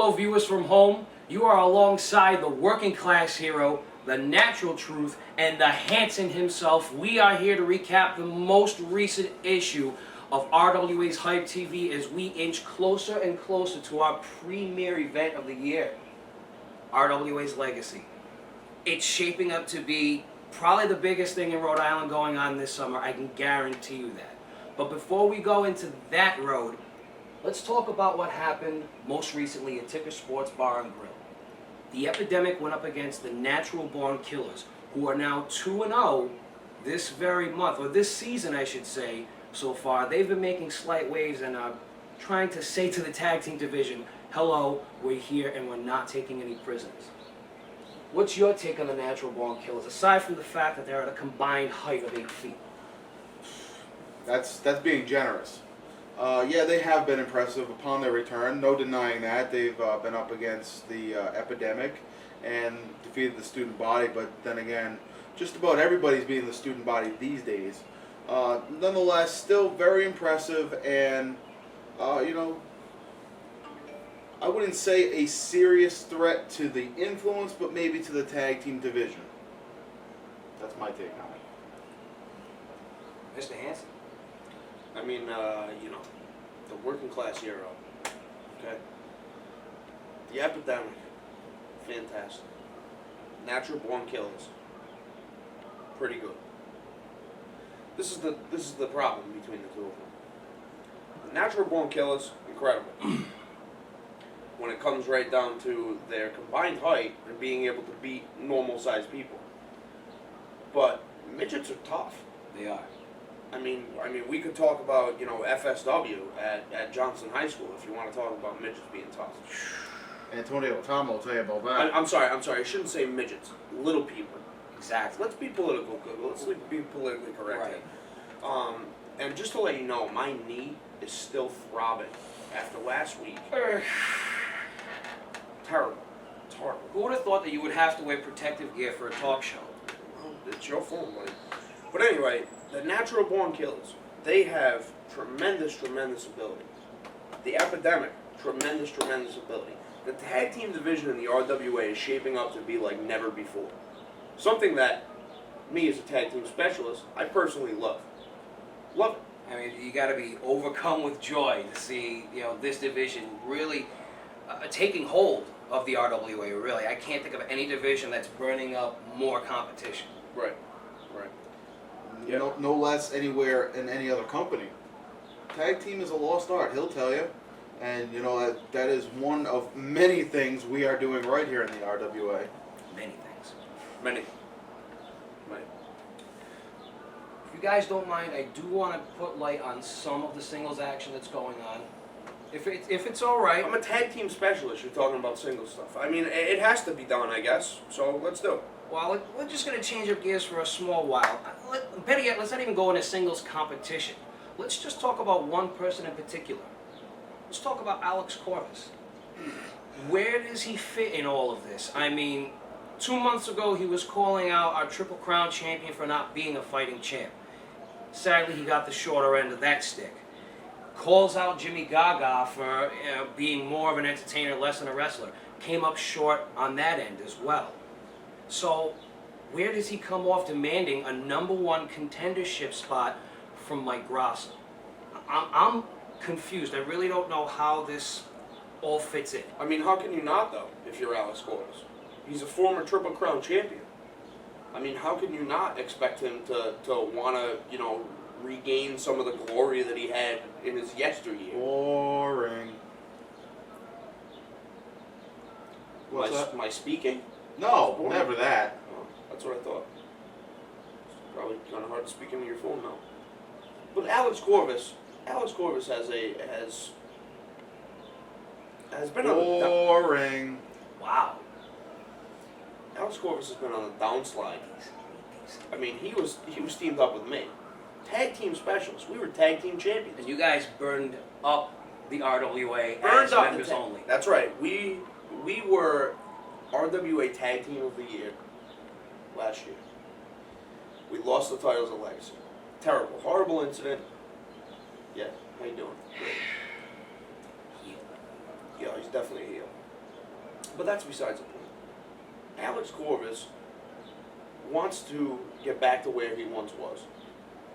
Hello, viewers from home. You are alongside the working class hero, the natural truth, and the Hanson himself. We are here to recap the most recent issue of RWA's Hype TV as we inch closer and closer to our premier event of the year, RWA's Legacy. It's shaping up to be probably the biggest thing in Rhode Island going on this summer. I can guarantee you that. But before we go into that road, let's talk about what happened most recently at Ticker Sports Bar and Grill. The epidemic went up against the natural-born killers, who are now 2-0 this very month, or this season, I should say, so far. They've been making slight waves and are trying to say to the tag team division, hello, we're here and we're not taking any prisoners. What's your take on the natural-born killers, aside from the fact that they're at a combined height of 8 feet? That's being generous. Yeah, they have been impressive upon their return. No denying that. They've been up against the epidemic and defeated the student body. But then again, just about everybody's beating the student body these days. Nonetheless, still very impressive and, you know, I wouldn't say a serious threat to the influence, but maybe to the tag team division. That's my take on it. Mr. Hanson? I mean, you know, the working class hero, okay? The epidemic, fantastic. Natural born killers, pretty good. This is the problem between the two of them. The natural born killers, incredible. When it comes right down to their combined height and being able to beat normal sized people. But midgets are tough. They are. I mean, we could talk about, you know, FSW at Johnson High School if you want to talk about midgets being tough. Antonio Tom will tell you about that. I'm sorry. I shouldn't say midgets. Little people. Exactly. Let's be political. Let's be politically correct. Right. And just to let you know, my knee is still throbbing after last week. Terrible. It's horrible. Who would have thought that you would have to wear protective gear for a talk show? Well, it's your fault, buddy. But anyway, the natural born killers, they have tremendous ability. The epidemic, tremendous ability. The tag team division in the RWA is shaping up to be like never before. Something that me as a tag team specialist, I personally love. Love it. I mean, you got to be overcome with joy to see, you know, this division really taking hold of the RWA. Really, I can't think of any division that's burning up more competition. Right. No less anywhere in any other company. Tag team is a lost art, he'll tell you. And you know that is one of many things we are doing right here in the RWA. Many things. Many. If you guys don't mind, I do want to put light on some of the singles action that's going on. If it's all right. I'm a tag team specialist. You're talking about singles stuff. I mean, it has to be done, I guess. So let's do it. Well, we're just going to change up gears for a small while. Better yet, let's not even go into singles competition. Let's just talk about one person in particular. Let's talk about Alex Corvus. Where does he fit in all of this? I mean, 2 months ago he was calling out our Triple Crown champion for not being a fighting champ. Sadly, he got the shorter end of that stick. Calls out Jimmy Gaga for being more of an entertainer, less than a wrestler. Came up short on that end as well. So, where does he come off demanding a #1 contendership spot from Mike Grasso? I'm confused. I really don't know how this all fits in. I mean, how can you not, though, if you're Alex Corvus? He's a former Triple Crown champion. I mean, how can you not expect him to want to, you know, regain some of the glory that he had in his yesteryear? Boring. What's up? Am I speaking? No, never that. Oh, that's what I thought. It's probably kind of hard to speak into your phone now. But Alex Corvus has been boring. Wow. Alex Corvus has been on the downslide. I mean, he was teamed up with me. Tag team specialists. We were tag team champions. And you guys burned up the RWA Burned as up members only. That's right. We were RWA Tag Team of the Year last year. We lost the titles of Legacy. Terrible, horrible incident. Yeah, how you doing? Good. Heel. Yeah, he's definitely a heel. but that's besides the point. Alex Corvus wants to get back to where he once was.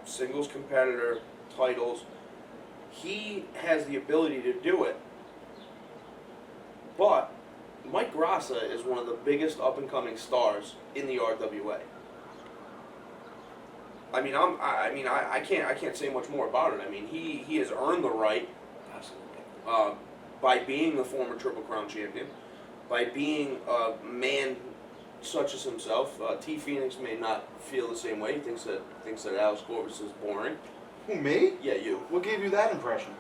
Singles competitor, titles. He has the ability to do it. But Mike Grassa is one of the biggest up-and-coming stars in the RWA. I can't say much more about it. I mean, he has earned the right, Absolutely. by being the former Triple Crown champion, by being a man such as himself. T. Phoenix may not feel the same way. He thinks that Alex Corvus is boring. Who, me? Yeah, you. What gave you that impression?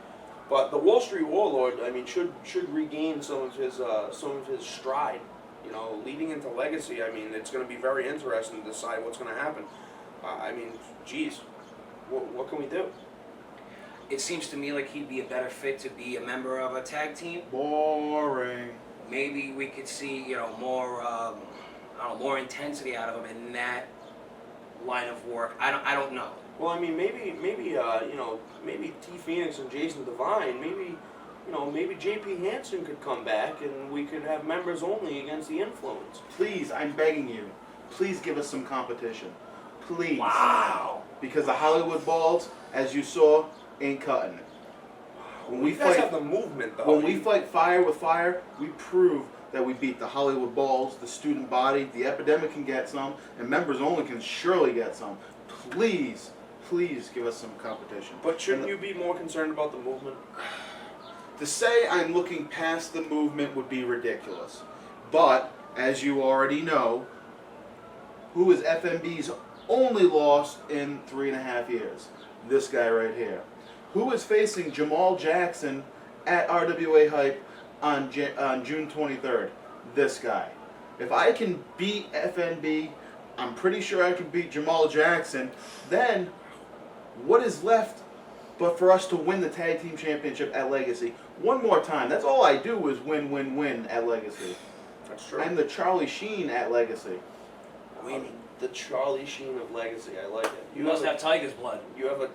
But the Wall Street Warlord, I mean, should regain some of his stride. You know, leading into Legacy, I mean, it's going to be very interesting to decide what's going to happen. Geez, what can we do? It seems to me like he'd be a better fit to be a member of a tag team. Boring. Maybe we could see, more, more intensity out of him in that line of work. I don't know. Well, I mean, maybe T. Phoenix and Jason Devine, maybe J.P. Hansen could come back and we could have members only against the Influence. Please, I'm begging you. Please give us some competition. Please. Wow. Because the Hollywood Balls, as you saw, ain't cutting it. When we You guys fight, have the movement, though. when we fight fire with fire, we prove that we beat the Hollywood Balls, the student body, the Epidemic can get some, and members only can surely get some. Please, please give us some competition. But shouldn't you be more concerned about the movement? To say I'm looking past the movement would be ridiculous. But, as you already know, who is FMB's only loss in 3.5 years? This guy right here. Who is facing Jamal Jackson at RWA Hype on June 23rd? This guy. If I can beat FNB, I'm pretty sure I can beat Jamal Jackson. Then, what is left but for us to win the Tag Team Championship at Legacy? One more time. That's all I do is win, win, win at Legacy. That's true. I'm the Charlie Sheen at Legacy. Winning. The Charlie Sheen of Legacy. I like it. You must have Tiger's blood. You have a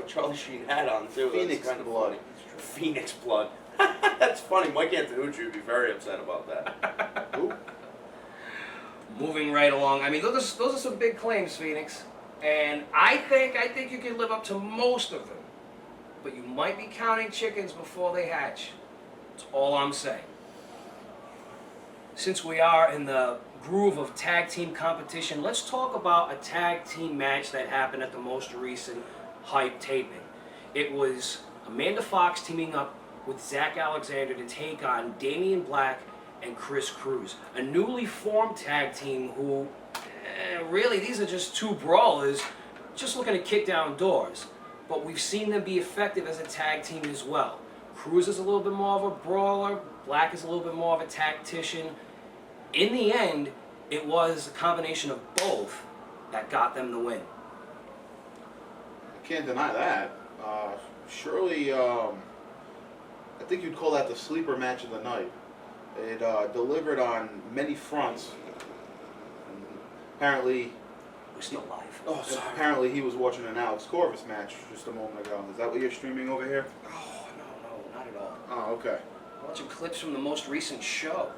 Charlie Sheen hat on too. Phoenix That's kind of blood. funny. Phoenix blood. That's funny. Mike Antonucci would be very upset about that. Ooh. Moving right along. I mean, those are some big claims, Phoenix, and I think you can live up to most of them, but you might be counting chickens before they hatch. That's all I'm saying. Since we are in the groove of tag team competition, let's talk about a tag team match that happened at the most recent Hype taping. It was Amanda Fox teaming up with Zach Alexander to take on Damian Black and Chris Cruz, a newly formed tag team who, really, these are just two brawlers just looking to kick down doors. But we've seen them be effective as a tag team as well. Cruz is a little bit more of a brawler, Black is a little bit more of a tactician. In the end, it was a combination of both that got them the win. I can't deny that. Surely, I think you'd call that the sleeper match of the night. It delivered on many fronts. And apparently, We're still live. Oh, sorry. apparently he was watching an Alex Corvus match just a moment ago. Is that what you're streaming over here? Oh, no, not at all. Oh, okay. Watching clips from the most recent show.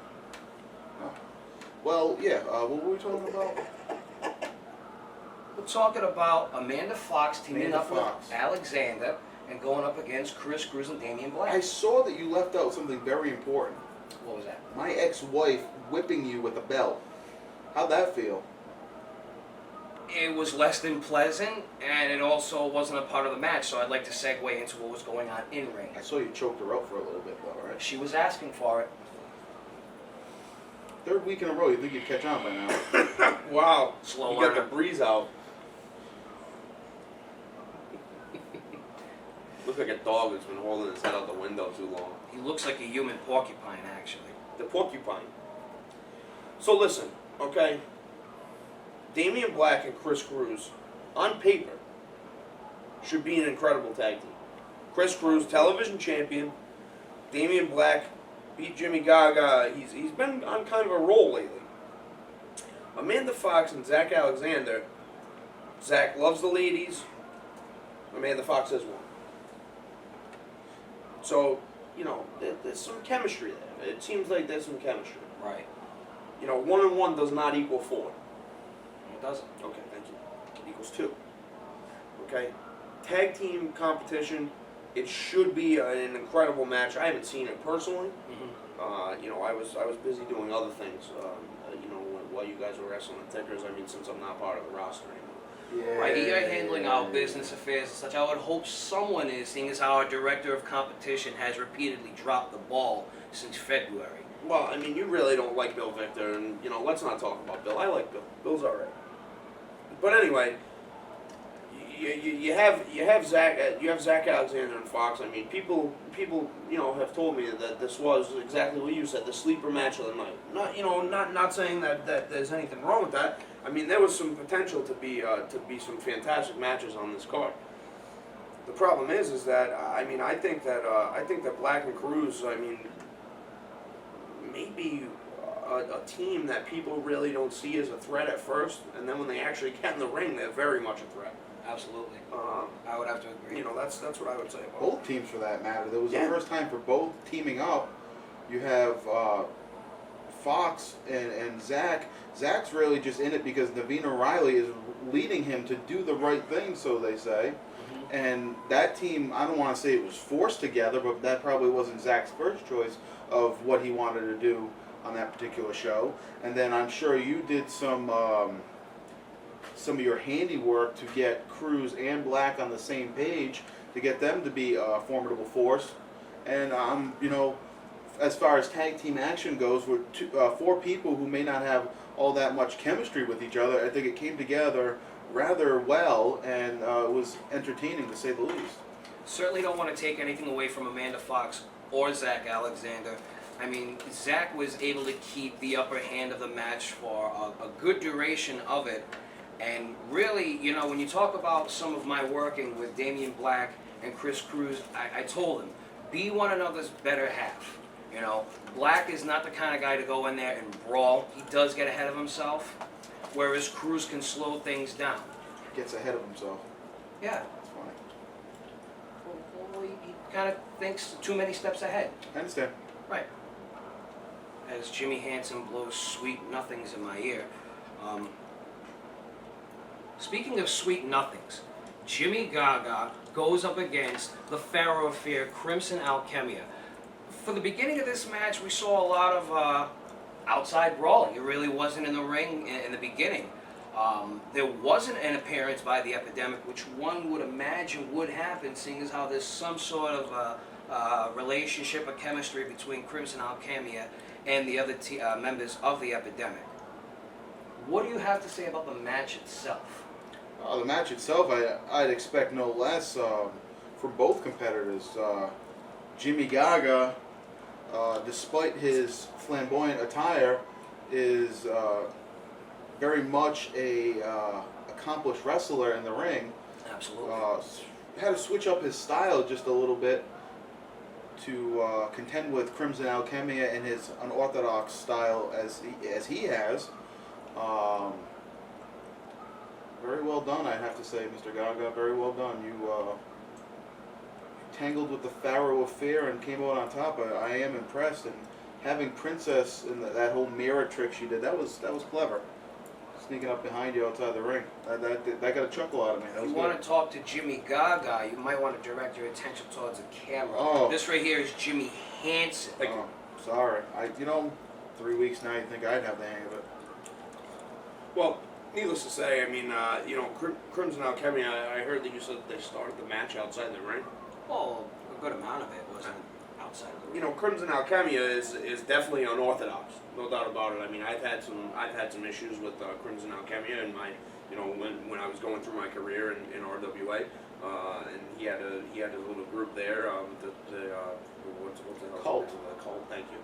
Well, yeah. What were we talking about? We're talking about Amanda Fox teaming Amanda up Fox. with Alexander and going up against Chris Cruz and Damian Black. I saw that you left out something very important. What was that? My ex-wife whipping you with a belt. How'd that feel? It was less than pleasant, and it also wasn't a part of the match, so I'd like to segue into what was going on in ring. I saw you choked her up for a little bit, though, right? She was asking for it. Third week in a row, you'd think you'd catch on by now. Wow. Slow You got learner. the breeze out. Look like a dog that's been holding his head out the window too long. He looks like a human porcupine, actually. The porcupine. So listen, okay? Damian Black and Chris Cruz, on paper, should be an incredible tag team. Chris Cruz, television champion. Damian Black beat Jimmy Gaga. He's been on kind of a roll lately. Amanda Fox and Zach Alexander. Zach loves the ladies. Amanda Fox has one. So, there's some chemistry there. It seems like there's some chemistry. Right. 1 and 1 does not equal 4. It doesn't. Okay, thank you. It equals 2. Okay? Tag team competition, it should be an incredible match. I haven't seen it personally. I was busy doing other things, while you guys were wrestling the tickers. I mean, since I'm not part of the roster anymore. Yeah. Right, you're handling our business affairs and such. I would hope someone is, seeing as our director of competition has repeatedly dropped the ball since February. Well, I mean, you really don't like Bill Victor, and, let's not talk about Bill. I like Bill. Bill's all right. But anyway, you have Zach Alexander and Fox. I mean, people have told me that this was exactly what you said, the sleeper match of the night. Not saying that there's anything wrong with that. I mean, there was some potential to be some fantastic matches on this card. The problem is that I think that Black and Cruz, maybe a team that people really don't see as a threat at first, and then when they actually get in the ring, they're very much a threat. Absolutely. I would have to agree. That's what I would say about Both teams, for that matter. There was Yeah. the first time for both teaming up. You have Fox and Zach. Zach's really just in it because Naveen O'Reilly is leading him to do the right thing, so they say. And that team, I don't want to say it was forced together, but that probably wasn't Zach's first choice of what he wanted to do on that particular show. And then I'm sure you did some of your handiwork to get Cruz and Black on the same page to get them to be a formidable force. And as far as tag team action goes, with 4 people who may not have all that much chemistry with each other, I think it came together rather well, and it was entertaining to say the least. Certainly don't want to take anything away from Amanda Fox or Zach Alexander. I mean, Zach was able to keep the upper hand of the match for a good duration of it. And really, when you talk about some of my working with Damian Black and Chris Cruz, I told him, be one another's better half. Black is not the kind of guy to go in there and brawl. He does get ahead of himself, whereas Cruz can slow things down. Gets ahead of himself. Yeah. That's funny. Well, he kind of thinks too many steps ahead. I understand. Right. As Jimmy Hansen blows sweet nothings in my ear. Speaking of sweet nothings, Jimmy Gaga goes up against the Pharaoh of Fear, Crimson Alchemia. For the beginning of this match, we saw a lot of outside brawling. It really wasn't in the ring in the beginning. There wasn't an appearance by the Epidemic, which one would imagine would happen, seeing as how there's some sort of relationship or chemistry between Crimson Alchemia and the other members of the Epidemic. What do you have to say about the match itself? The match itself, I'd expect no less from both competitors. Jimmy Gaga, despite his flamboyant attire, is very much a accomplished wrestler in the ring. Absolutely. Had to switch up his style just a little bit to contend with Crimson Alchemia and his unorthodox style as he has. Very well done, I have to say, Mr. Gaga. Very well done. You tangled with the Pharaoh of Fear and came out on top. I am impressed. And having Princess and that whole mirror trick she did, that was clever. Sneaking up behind you outside the ring. That got a chuckle out of me. That If was you good. want to talk to Jimmy Gaga, you might want to direct your attention towards the camera. Oh. This right here is Jimmy Hansen. Oh, sorry. 3 weeks now, you'd think I'd have the hang of it. Well, needless to say, Crimson Alchemy, I heard that you said they started the match outside the ring. Well, a good amount of it wasn't outside of the ring. Crimson Alchemia is definitely unorthodox, no doubt about it. I mean, I've had some issues with Crimson Alchemia in my, when I was going through my career in RWA, and he had a little group there, what's the hell? Cult. The Cult. Thank you.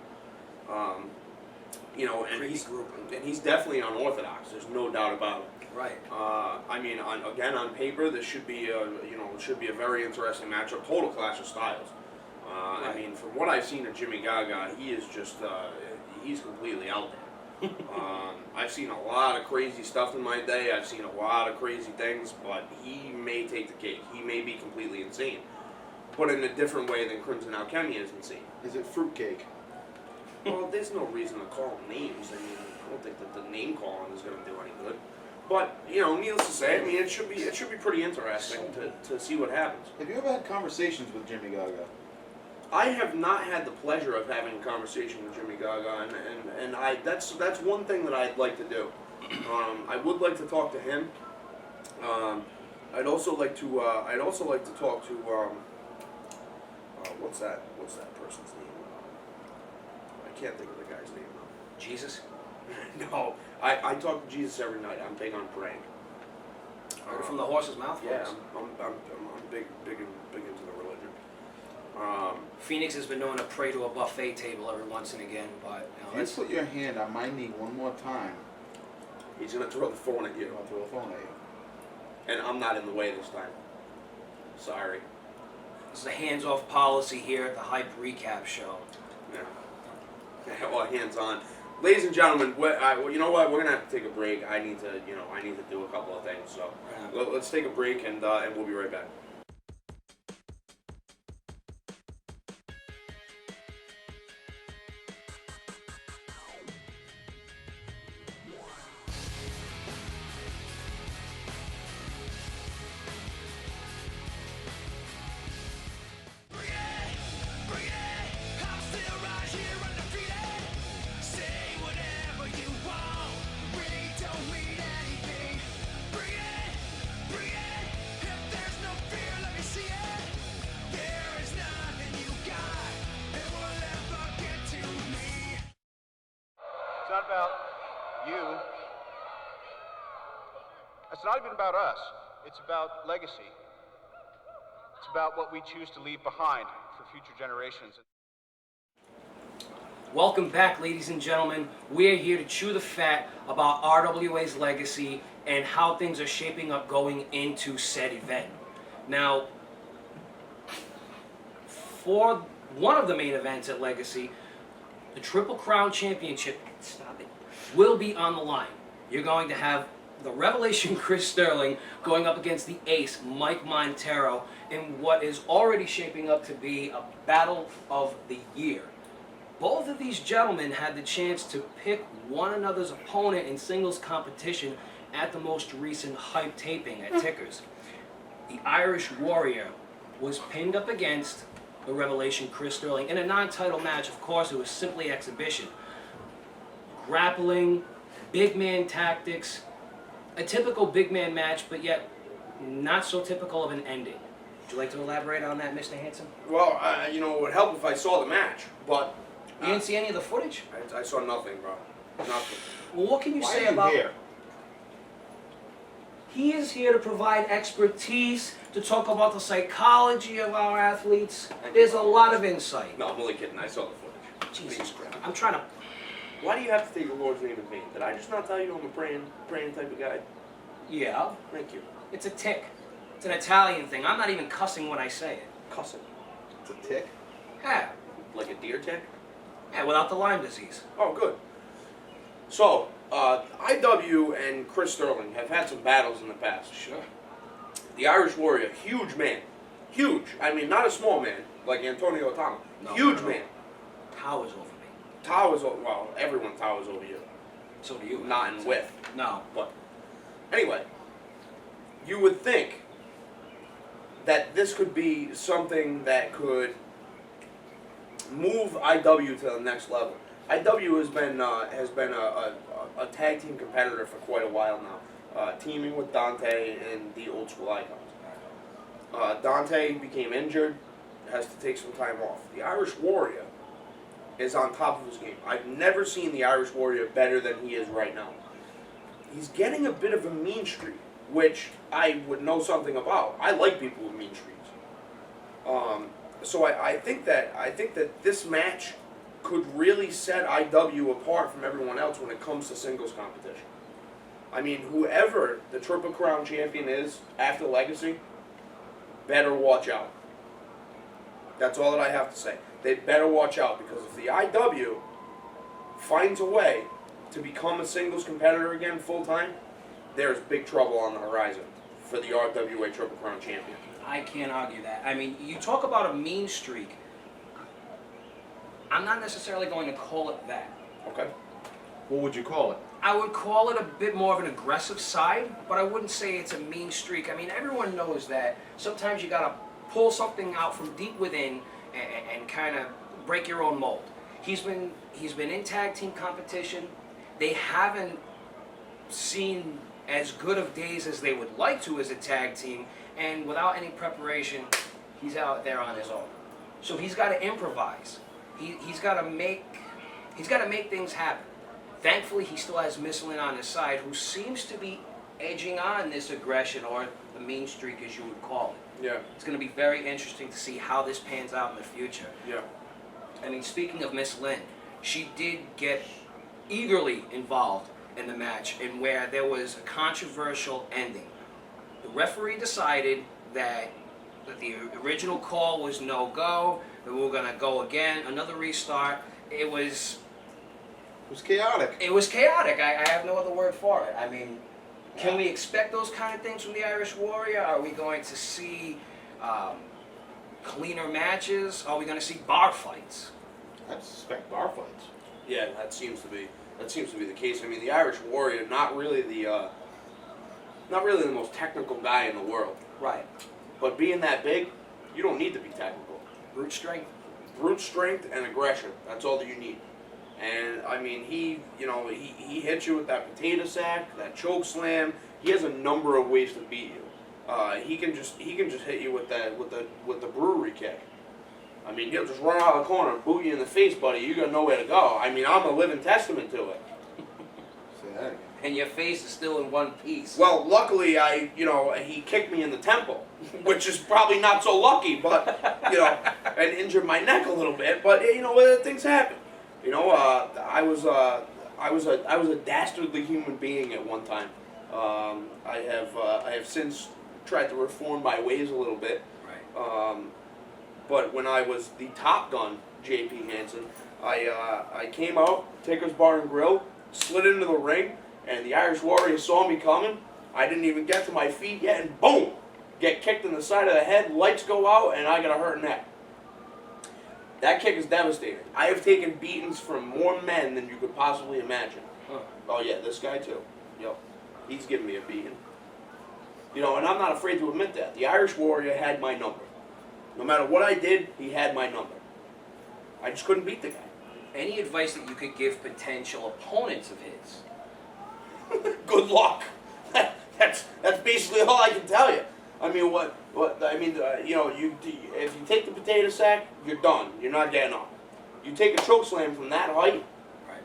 And he's definitely unorthodox. There's no doubt about it. Right. On paper, this should be a very interesting matchup. Total clash of styles. Right. I mean, from what I've seen of Jimmy Gaga, he is just he's completely out there. I've seen a lot of crazy stuff in my day. I've seen a lot of crazy things, but he may take the cake. He may be completely insane. but in a different way than Crimson Alchemy is seen. Is it fruitcake? Well, there's no reason to call them names. I mean, I don't think that the name calling is going to do any good. But needless to say, I mean, it should be pretty interesting to see what happens. Have you ever had conversations with Jimmy Gaga? I have not had the pleasure of having a conversation with Jimmy Gaga, and that's one thing that I'd like to do. I would like to talk to him. I'd also like to talk to what's that person's name? I can't think of the guy's name now. Jesus? No, I talk to Jesus every night. I'm big on praying. From the horse's mouth? Yeah, I'm big into the religion. Phoenix has been known to pray to a buffet table every once and again, but If you put your hand on my knee one more time, he's gonna throw the phone at you. I'll throw a phone at you. And I'm not in the way this time. Sorry. this is a hands-off policy here at the Hype Recap Show. Yeah. Well, hands on. Ladies and gentlemen, you know what? We're gonna have to take a break. I need to do a couple of things. So let's take a break, and we'll be right back. It's not about you. It's not even about us. It's about legacy. It's about what we choose to leave behind for future generations. Welcome back, ladies and gentlemen. We're here to chew the fat about RWA's legacy and how things are shaping up going into said event. Now, for one of the main events at Legacy, the Triple Crown Championship, will be on the line. You're going to have the Revelation Chris Sterling going up against the Ace Mike Montero in what is already shaping up to be a battle of the year. Both of these gentlemen had the chance to pick one another's opponent in singles competition at the most recent Hype taping at Tickers. The Irish Warrior was pinned up against the Revelation Chris Sterling in a non-title match. Of course, it was simply exhibition. Grappling, big man tactics, a typical big man match, but yet not so typical of an ending. Would you like to elaborate on that, Mr. Hanson? Well, it would help if I saw the match, but You didn't see any of the footage? I saw nothing, bro. Nothing. Well, what can you Why say are you about... here? He is here to provide expertise, to talk about the psychology of our athletes. There's a lot of insight. No, I'm only kidding. I saw the footage. Jesus Please. Christ. I'm trying to... Why do you have to take the Lord's name in vain? Did I just not tell you I'm a praying type of guy? Yeah, Thank you. it's a tick. It's an Italian thing. I'm not even cussing when I say it. Cussing. It's a tick. Yeah, Like a deer tick? yeah, without the Lyme disease. Oh, good. So, IW and Chris Sterling have had some battles in the past. Sure. The Irish Warrior, huge man. Huge. I mean, not a small man, like Antonio Tama. No, Huge no. man. Towers over me. Towers, well, everyone towers over you. So do you. Not in width. No. But, anyway, you would think that this could be something that could move IW to the next level. IW has been a tag team competitor for quite a while now, teaming with Dante and the Old School Icons. Dante became injured, has to take some time off. The Irish Warrior is on top of his game. I've never seen the Irish Warrior better than he is right now. He's getting a bit of a mean streak, which I would know something about. I like people with mean streaks. So I think that this match could really set IW apart from everyone else when it comes to singles competition. I mean, whoever the Triple Crown champion is after Legacy, better watch out. That's all that I have to say. They better watch out, because if the IW finds a way to become a singles competitor again full time, there's big trouble on the horizon for the RWA Triple Crown champion. I can't argue that. I mean, you talk about a mean streak. I'm not necessarily going to call it that. Okay. What would you call it? I would call it a bit more of an aggressive side, but I wouldn't say it's a mean streak. I mean, everyone knows that sometimes you gotta pull something out from deep within and kind of break your own mold. He's been in tag team competition. They haven't seen as good of days as they would like to as a tag team, and without any preparation, he's out there on his own. So he's got to improvise. He's got to make things happen. Thankfully, he still has Miss Lynn on his side, who seems to be edging on this aggression, or the mean streak, as you would call it. Yeah. It's going to be very interesting to see how this pans out in the future. Yeah. I mean, speaking of Miss Lynn, she did get eagerly involved in the match, and where there was a controversial ending. The referee decided that the original call was no go, that we were going to go again, another restart. It was chaotic. It was chaotic. I have no other word for it. I mean, can we expect those kind of things from the Irish Warrior? Are we going to see cleaner matches? Are we going to see bar fights? I suspect bar fights. Yeah, that seems to be the case. I mean, the Irish Warrior, not really the most technical guy in the world. Right. But being that big, you don't need to be technical. Brute strength. Brute strength and aggression. That's all that you need. And I mean, he hits you with that potato sack, that choke slam. He has a number of ways to beat you. He can just hit you with the brewery kick. I mean, he'll just run out of the corner and boot you in the face, buddy. You got nowhere to go. I mean, I'm a living testament to it. Say that again. And your face is still in one piece. Well, luckily, he kicked me in the temple, which is probably not so lucky, but, and injured my neck a little bit. But, things happen. I was a dastardly human being at one time. I have since tried to reform my ways a little bit. Right. But when I was the Top Gun, J.P. Hansen, I came out, Ticker's Bar and Grill, slid into the ring, and the Irish Warrior saw me coming. I didn't even get to my feet yet, and boom! Get kicked in the side of the head, lights go out, and I got a hurt neck. That kick is devastating. I have taken beatings from more men than you could possibly imagine. Huh. Oh yeah, this guy too. Yep. He's giving me a beating. And I'm not afraid to admit that. The Irish Warrior had my number. No matter what I did, he had my number. I just couldn't beat the guy. Any advice that you could give potential opponents of his? Good luck. That's basically all I can tell you. I mean, if you take the potato sack, you're done. You're not getting up. You take a choke slam from that height. Right.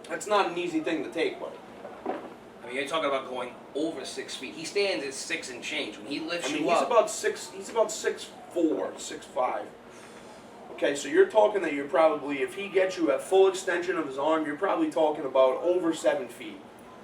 That's not an easy thing to take, buddy. I mean, you're talking about going over 6 feet. He stands at 6 and change. When he lifts He's you up, about 6'4", 6'5". Okay, so you're talking that you're probably, if he gets you at full extension of his arm, you're probably talking about over 7 feet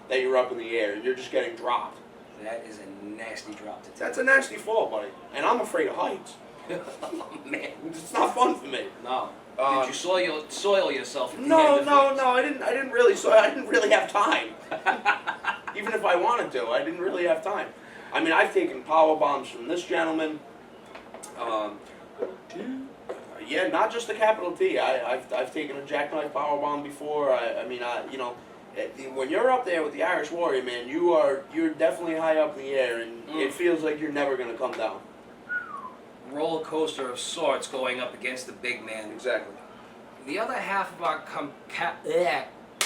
that you're up in the air. You're just getting dropped. that is a nasty drop to take. That's a nasty fall, buddy. And I'm afraid of heights. Oh, man. It's not fun for me. No. Did you soil yourself? At the end No, of no, it? no. I didn't really. So I didn't really have time. Even if I wanted to, I didn't really have time. I mean, I've taken power bombs from this gentleman. Yeah, not just the capital T. I've taken a jackknife power bomb before. When you're up there with the Irish Warrior, man, you're definitely high up in the air, and it feels like you're never gonna come down. Roller coaster of sorts going up against the big man. Exactly. The other half of our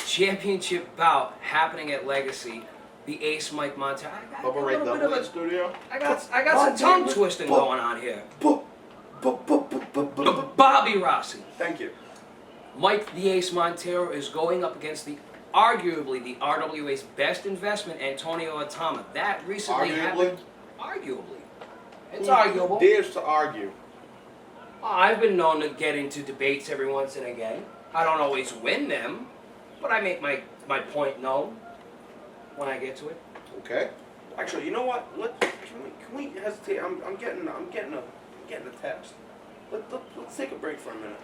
championship bout happening at Legacy, the Ace Mike Montero. Bubba Ray Dudley in the studio. I got some tongue twisting going on here. Bobby Rossi. Thank you. Mike the Ace Montero is going up against arguably the RWA's best investment, Antonio Atama. That recently happened. Arguably. It's arguable. Dares to argue. I've been known to get into debates every once and again. I don't always win them, but I make my point known when I get to it. Okay. Actually, you know what? Can we hesitate? I'm getting a text. Let's take a break for a minute.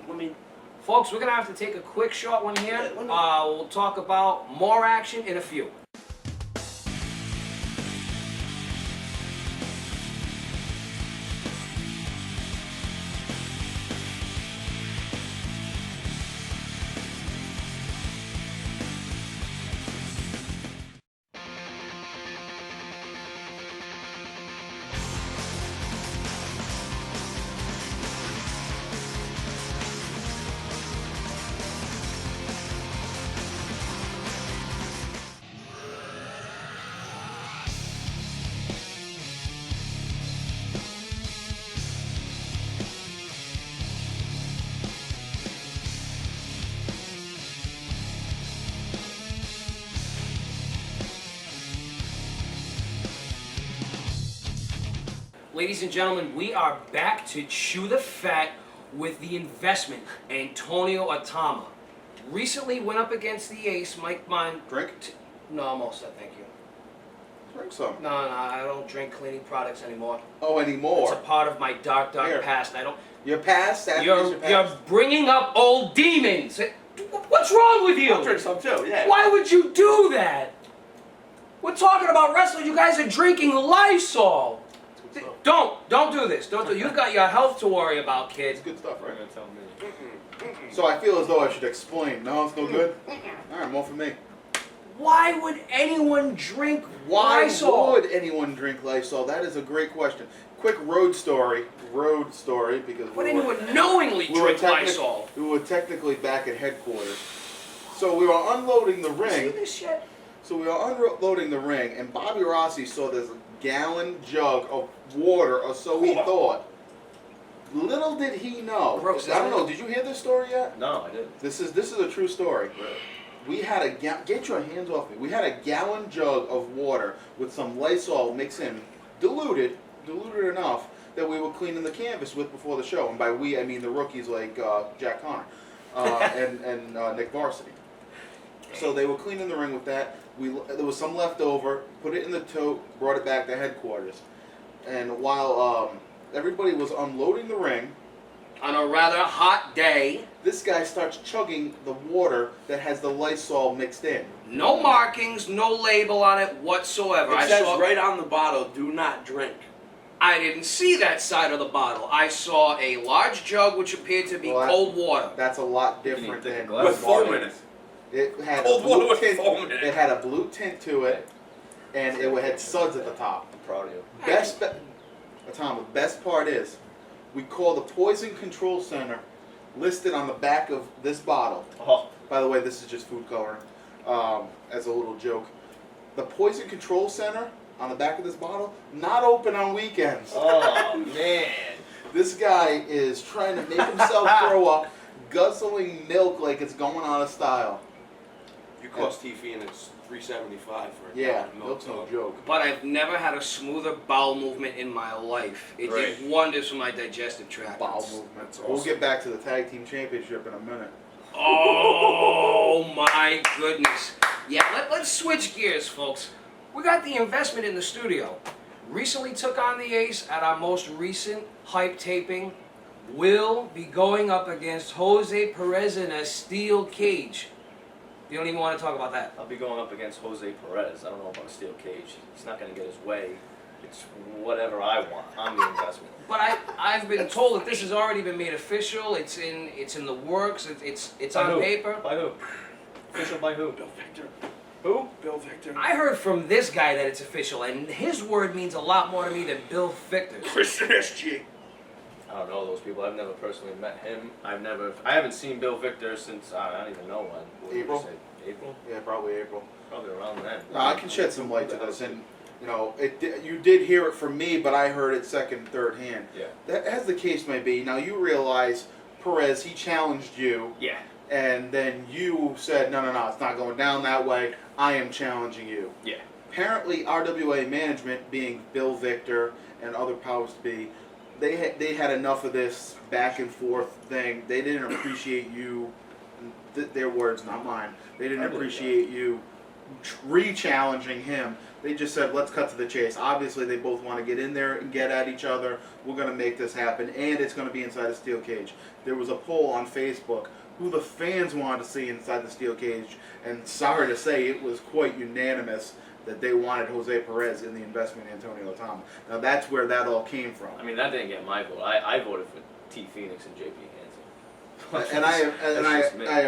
Let me. Folks, we're gonna have to take a quick short one here. We'll talk about more action in a few. Ladies and gentlemen, we are back to chew the fat with the investment, Antonio Atama. Recently went up against the ace, Mike Mine. Drink? No, I'm all set, thank you. Drink some. No, I don't drink cleaning products anymore. Oh, anymore? It's a part of my dark Here. past. I don't. Your past? You're bringing up old demons. What's wrong with you? I'll drink some too, yeah. Why would you do that? We're talking about wrestling. You guys are drinking Lysol. Don't do this. Don't do. You've got your health to worry about, It's kids. good stuff, right? You're gonna tell me. So I feel as though I should explain. No, it's no good? Alright, more for me. Why would anyone drink Why Lysol? would anyone drink Lysol? That is a great question. Quick road story, because Would we were, anyone knowingly we, were drink technic- Lysol? we were technically back at headquarters. So we were unloading the See ring. this shit? So we were unloading the ring, and Bobby Rossi saw this gallon jug of water, or so he thought. Little did he know. Gross, I don't isn't know. it? Did you hear this story yet? No, I didn't. This is a true story. We had a get your hands off me. We had a gallon jug of water with some Lysol mixed in, diluted enough that we were cleaning the canvas with before the show. And by we, I mean the rookies like Jack Connor and Nick Varsity. So they were cleaning the ring with that. There was some left over. Put it in the tote. Brought it back to headquarters. And while everybody was unloading the ring, On a rather hot day, this guy starts chugging the water that has the Lysol mixed in. no markings, no label on it whatsoever. It says right on the bottle, do not drink. I didn't see that side of the bottle. I saw a large jug which appeared to be Well, cold water. That's a lot You need different to take a than glass With of foam water. in it. it had. Cold a blue water with tint, foam in it. It had a blue tint to it, and it had suds at the top. I'm proud of you. Best part is, we call the Poison Control Center, listed on the back of this bottle. Oh, By the way, this is just food coloring, as a little joke. The Poison Control Center on the back of this bottle, not open on weekends. oh man. This guy is trying to make himself throw up, guzzling milk like it's going out of style. You cost TV and it's $3.75 for a Yeah, gallon of milk. milk's no joke. But I've never had a smoother bowel movement in my life. It Right. did wonders for my digestive tract. Bowel movement. That's We'll awesome. get back to the tag team championship in a minute. Oh my goodness. Yeah, let's switch gears, folks. We got the investment in the studio. Recently took on the ace at our most recent hype taping. Will be going up against Jose Perez in a steel cage. You don't even want to talk about that. I'll be going up against Jose Perez. I don't know about a steel cage. He's not going to get his way. It's whatever I want. I'm the investment. But I've been told that this has already been made official. It's in the works. It's By on who? paper. By who? Official by who? Bill Victor. Who? Bill Victor. I heard from this guy that it's official, and his word means a lot more to me than Bill Victor's. Christian SG. I don't know those people. I've never personally met him. I haven't seen Bill Victor since I don't even know when. What did you April. say? April? Yeah, probably April. Probably around then. No, I can shed some light to this, and you know, you did hear it from me, but I heard it second, third hand. Yeah. That, as the case may be, now you realize Perez, he challenged you, Yeah. and then you said, no, it's not going down that way. I am challenging you. Yeah. Apparently, RWA management, being Bill Victor and other powers to be, they had enough of this back and forth thing. They didn't appreciate you. Their words, not mine. They didn't I believe appreciate you re-challenging him. They just said, let's cut to the chase. Obviously, they both want to get in there and get at each other. We're going to make this happen, and it's going to be inside a steel cage. There was a poll on Facebook who the fans wanted to see inside the steel cage, and sorry to say, it was quite unanimous that they wanted Jose Perez in the investment in Antonio Atama. Now, that's where that all came from. I mean, that didn't get my vote. I voted for T. Phoenix and JP Hansen. And That's just me. I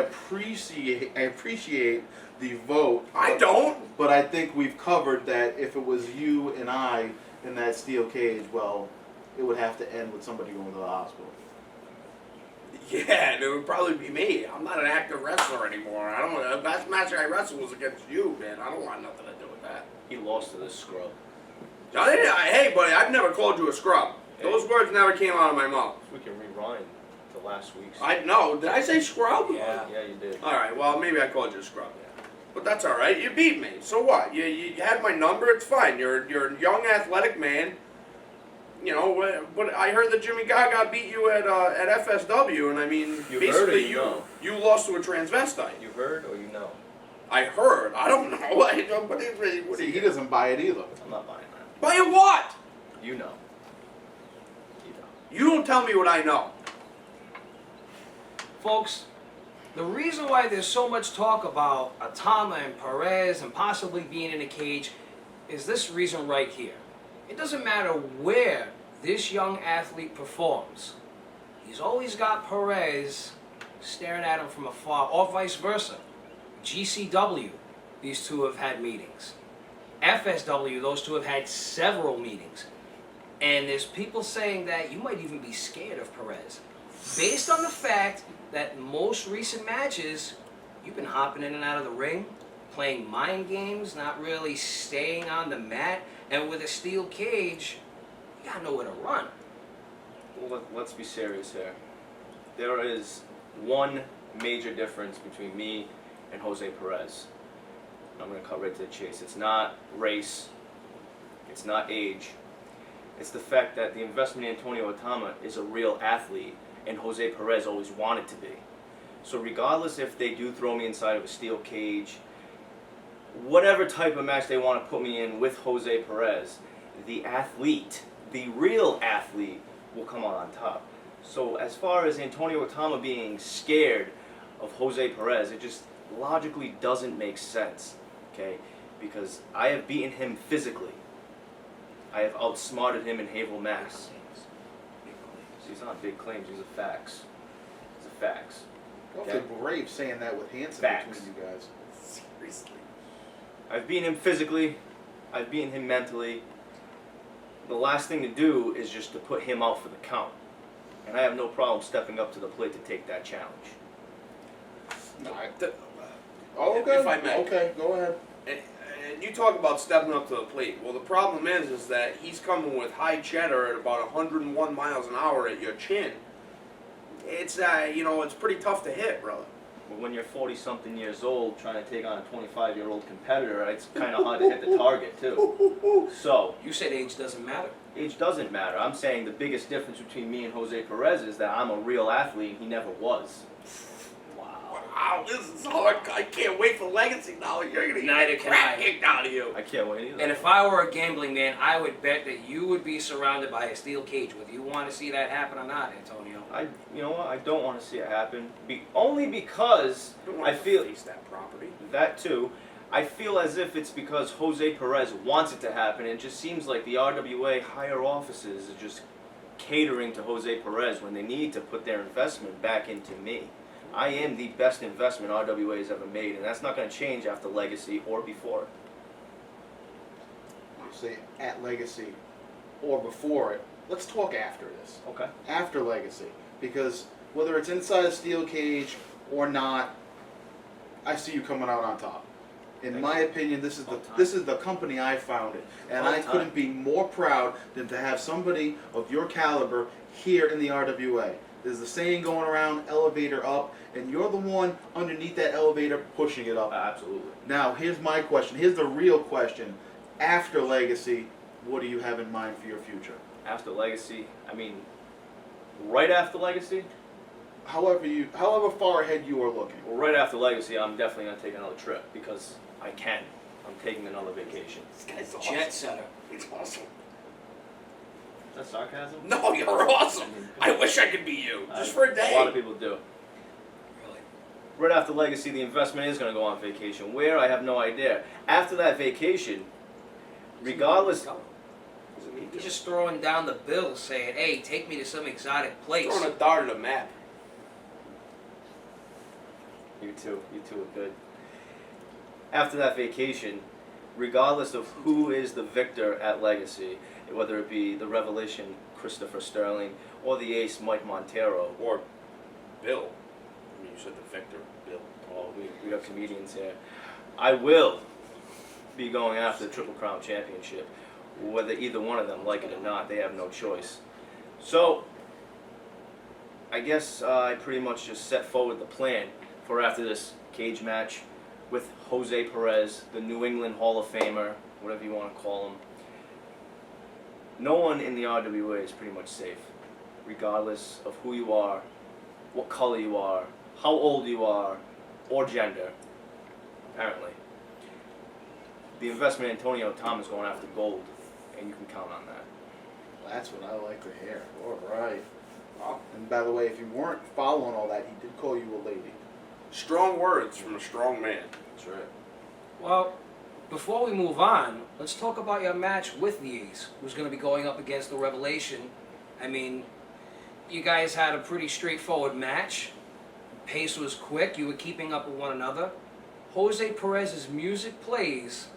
appreciate the vote. I don't. But I think we've covered that if it was you and I in that steel cage, well, it would have to end with somebody going to the hospital. Yeah, and it would probably be me. I'm not an active wrestler anymore. I don't. The best match I wrestled was against you, man. I don't want nothing to do with that. He lost to this scrub. Hey, buddy, I've never called you a scrub. Those words never came out of my mouth. We can rewind to last week's. I know. Did I say scrub? Yeah. Yeah, you did. All right. Well, maybe I called you a scrub. But that's all right. You beat me. So what? You had my number. It's fine. You're a young, athletic man. You know, but I heard that Jimmy Gaga beat you at FSW, and I mean, You heard or basically you know? you lost to a transvestite. You heard or you know? I heard. I don't know. What do See, he you doesn't buy it either. I'm not buying that. buy a what? You know. You know. You don't tell me what I know. Folks, the reason why there's so much talk about Atama and Perez and possibly being in a cage is this reason right here. It doesn't matter where this young athlete performs. He's always got Perez staring at him from afar, or vice versa. GCW, these two have had meetings. FSW, those two have had several meetings. And there's people saying that you might even be scared of Perez. Based on the fact that most recent matches, you've been hopping in and out of the ring, playing mind games, not really staying on the mat, and with a steel cage, you gotta know where to run. Well, let's be serious here. There is one major difference between me and Jose Perez. I'm going to cut right to the chase. It's not race. It's not age. It's the fact that the investment in Antonio Atama is a real athlete, and Jose Perez always wanted to be. So regardless if they do throw me inside of a steel cage, whatever type of match they want to put me in with Jose Perez, the athlete, the real athlete, will come out on top. So as far as Antonio Atama being scared of Jose Perez, it just logically doesn't make sense, okay? Because I have beaten him physically. I have outsmarted him in Havel Mass. These aren't big claims, these are facts. These are facts. Don't Okay. feel brave saying that with Hanson Facts. between you guys. Seriously. I've beaten him physically. I've beaten him mentally. The last thing to do is just to put him out for the count. And I have no problem stepping up to the plate to take that challenge. No, If okay. I may. Okay, go ahead. And you talk about stepping up to the plate. Well, the problem is that he's coming with high cheddar at about 101 miles an hour at your chin. It's it's pretty tough to hit, brother. But when you're 40-something years old trying to take on a 25-year-old competitor, it's kind of hard to hit the target, too. So, You said age doesn't matter. age doesn't matter. I'm saying the biggest difference between me and Jose Perez is that I'm a real athlete and he never was. Wow, this is hard. I can't wait for Legacy now. You're going to Neither get can crap I. kicked out of you. I can't wait either. And if I were a gambling man, I would bet that you would be surrounded by a steel cage. Whether you want to see that happen or not, Antonio. You know what? I don't want to see it happen. Only because I feel face that property. that too. I feel as if it's because Jose Perez wants it to happen. It just seems like the RWA higher offices are just catering to Jose Perez when they need to put their investment back into me. I am the best investment RWA has ever made, and that's not going to change after Legacy or before it. You say at Legacy or before it. Let's talk after this. Okay. After Legacy. Because whether it's inside a steel cage or not, I see you coming out on top. In Thank my you. opinion, this is All time. this is the company I founded, and All I time. couldn't be more proud than to have somebody of your caliber here in the RWA. There's the saying going around, elevator up, and you're the one underneath that elevator pushing it up. Absolutely. Now, here's my question. Here's the real question. After Legacy, what do you have in mind for your future? After Legacy, I mean, right after Legacy? However far ahead you are looking. Well, right after Legacy, I'm definitely going to take another trip because I can. I'm taking another vacation. This guy's awesome. Jet setter. He's awesome. Is that sarcasm? No, you're awesome. I wish I could be you. Just for a day. A lot of people do. Really. Right after Legacy, the investment is going to go on vacation. Where? I have no idea. After that vacation, regardless... He's just throwing down the bill, saying, "Hey, take me to some exotic place." Throwing a dart at a map. You two are good. After that vacation, regardless of who is the victor at Legacy, whether it be the Revelation Christopher Sterling or the ace Mike Montero, Or Bill. I mean, you said the Victor. Bill. well, we got comedians here, I will be going after the Triple Crown Championship. Whether either one of them like it or not, they have no choice. So, I guess I pretty much just set forward the plan for after this cage match with Jose Perez, the New England Hall of Famer, whatever you want to call him. no one in the RWA is pretty much safe, regardless of who you are, what color you are, how old you are, or gender, apparently. The investment Antonio Thomas going after gold, and you can count on that. That's what I like to hear. All right. And by the way, if you weren't following all that, he did call you a lady. Strong words from a strong man. That's right. Well, before we move on, let's talk about your match with the Ace, who's going to be going up against the Revelation. I mean, you guys had a pretty straightforward match. Pace was quick. You were keeping up with one another. Jose Perez's music plays,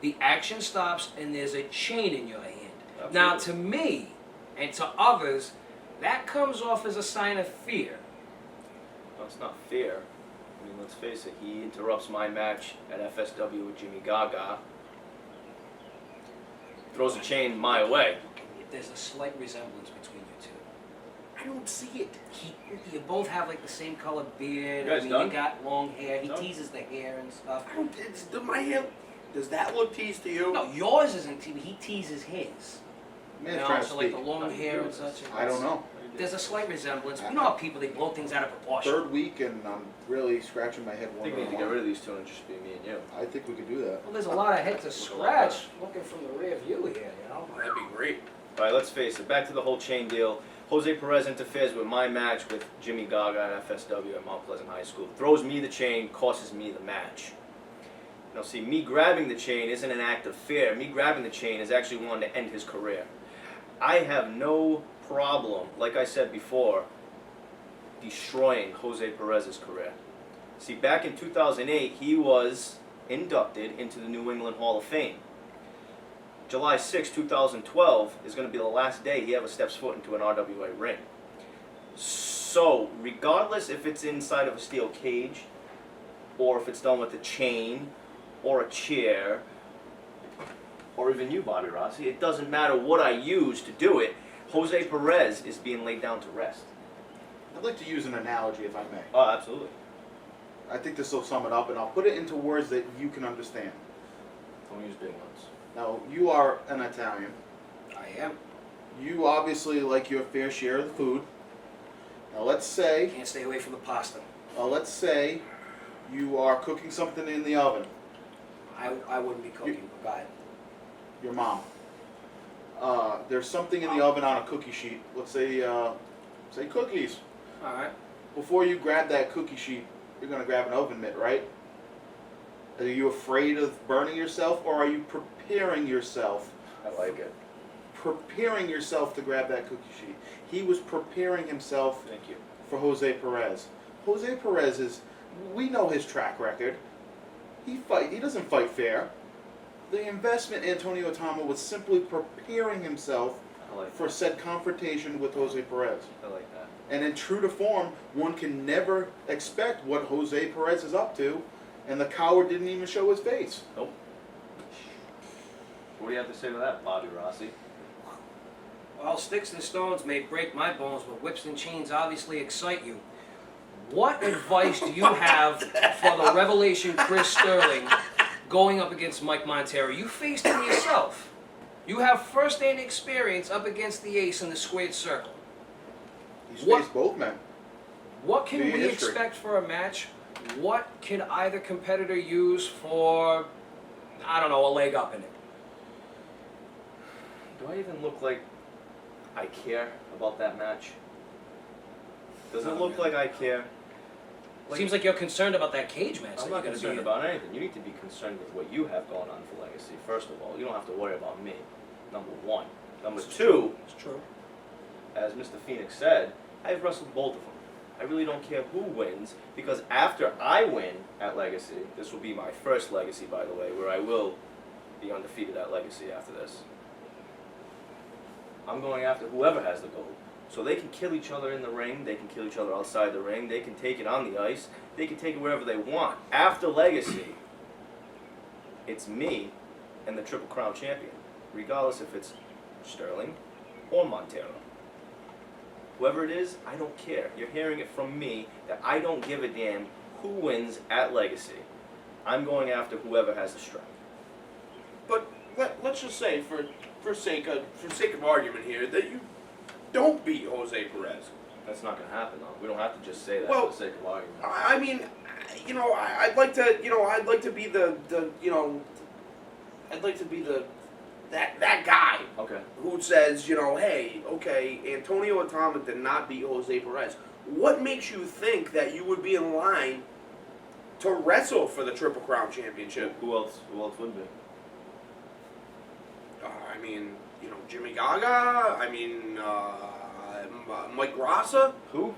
the action stops, and there's a chain in your hand. Absolutely. Now, to me and to others, that comes off as a sign of fear. No, it's not fair. I mean, let's face it, he interrupts my match at FSW with Jimmy Gaga, throws a chain my way. There's a slight resemblance between you two. I don't see it. You both have like the same colored beard. You guys I mean, done? you got long hair. He Done? teases the hair and stuff. I don't. My hair. Does that look teased to you? No, yours isn't. He teases his. Man, You know, trying to so like speak. the long hair and such. I don't know. There's a slight resemblance. You know how people, they blow things out of proportion. Third week, and I'm really scratching my head I think wondering we need to get why. rid of these two and just be me and you. I think we could do that. Well, there's a lot of head to scratch looking from the rear view here, you know? That'd be great. All right, let's face it. Back to the whole chain deal. Jose Perez interferes with my match with Jimmy Gaga at FSW at Mount Pleasant High School. Throws me the chain, costs me the match. Now, see, me grabbing the chain isn't an act of fear. Me grabbing the chain is actually wanting to end his career. I have no problem, like I said before, destroying Jose Perez's career. See, back in 2008, he was inducted into the New England Hall of Fame. July 6, 2012 is going to be the last day he ever steps foot into an RWA ring. So, regardless if it's inside of a steel cage, or if it's done with a chain, or a chair, or even you, Bobby Rossi, it doesn't matter what I use to do it, Jose Perez is being laid down to rest. I'd like to use an analogy, if I may. Oh, absolutely. I think this will sum it up, and I'll put it into words that you can understand. Don't use big ones. Now, you are an Italian. I am. You obviously like your fair share of the food. Now, let's say Can't stay away from the pasta. you are cooking something in the oven. I wouldn't be cooking, but go ahead. Your mom. There's something in the oven on a cookie sheet. Let's say, say cookies. All right. Before you grab that cookie sheet, you're gonna grab an oven mitt, right? Are you afraid of burning yourself, or are you preparing yourself? I like it. Preparing yourself to grab that cookie sheet. He was preparing himself Thank you. for Jose Perez. Jose Perez is, we know his track record. He doesn't fight fair. The investment Antonio Tama was simply preparing himself I like for said confrontation with Jose Perez. I like that. And in true to form, one can never expect what Jose Perez is up to, and the coward didn't even show his face. Nope. What do you have to say to that, Bobby Rossi? Well, sticks and stones may break my bones, but whips and chains obviously excite you. What advice do you have for the Revelation Chris Sterling going up against Mike Montero? You faced him yourself. You have first-hand experience up against the Ace in the squared circle. He's What- faced both men. What can Be we history. expect for a match? What can either competitor use for, I don't know, a leg up in it? Do I even look like I care about that match? Does it look like I care? Seems like you're concerned about that cage match. I'm that not you're gonna concerned be in. about anything. You need to be concerned with what you have going on for Legacy, first of all. You don't have to worry about me, number one. Number two, It's true. as Mr. Phoenix said, I've wrestled both of them. I really don't care who wins, because after I win at Legacy, this will be my first Legacy, by the way, where I will be undefeated at Legacy after this. I'm going after whoever has the gold. So they can kill each other in the ring, they can kill each other outside the ring, they can take it on the ice, they can take it wherever they want. After Legacy, it's me and the Triple Crown champion, regardless if it's Sterling or Montero. Whoever it is, I don't care. You're hearing it from me that I don't give a damn who wins at Legacy. I'm going after whoever has the strength. But let's just say, for for sake of argument here, that you don't beat Jose Perez. That's not gonna happen though. We don't have to just say that Well, for the sake of argument. I mean, I'd like to be that guy Okay. who says, hey, okay, Antonio Atama did not beat Jose Perez. What makes you think that you would be in line to wrestle for the Triple Crown Championship? Who else would be? I mean, Jimmy Gaga. I mean, Mike Rassa. Who?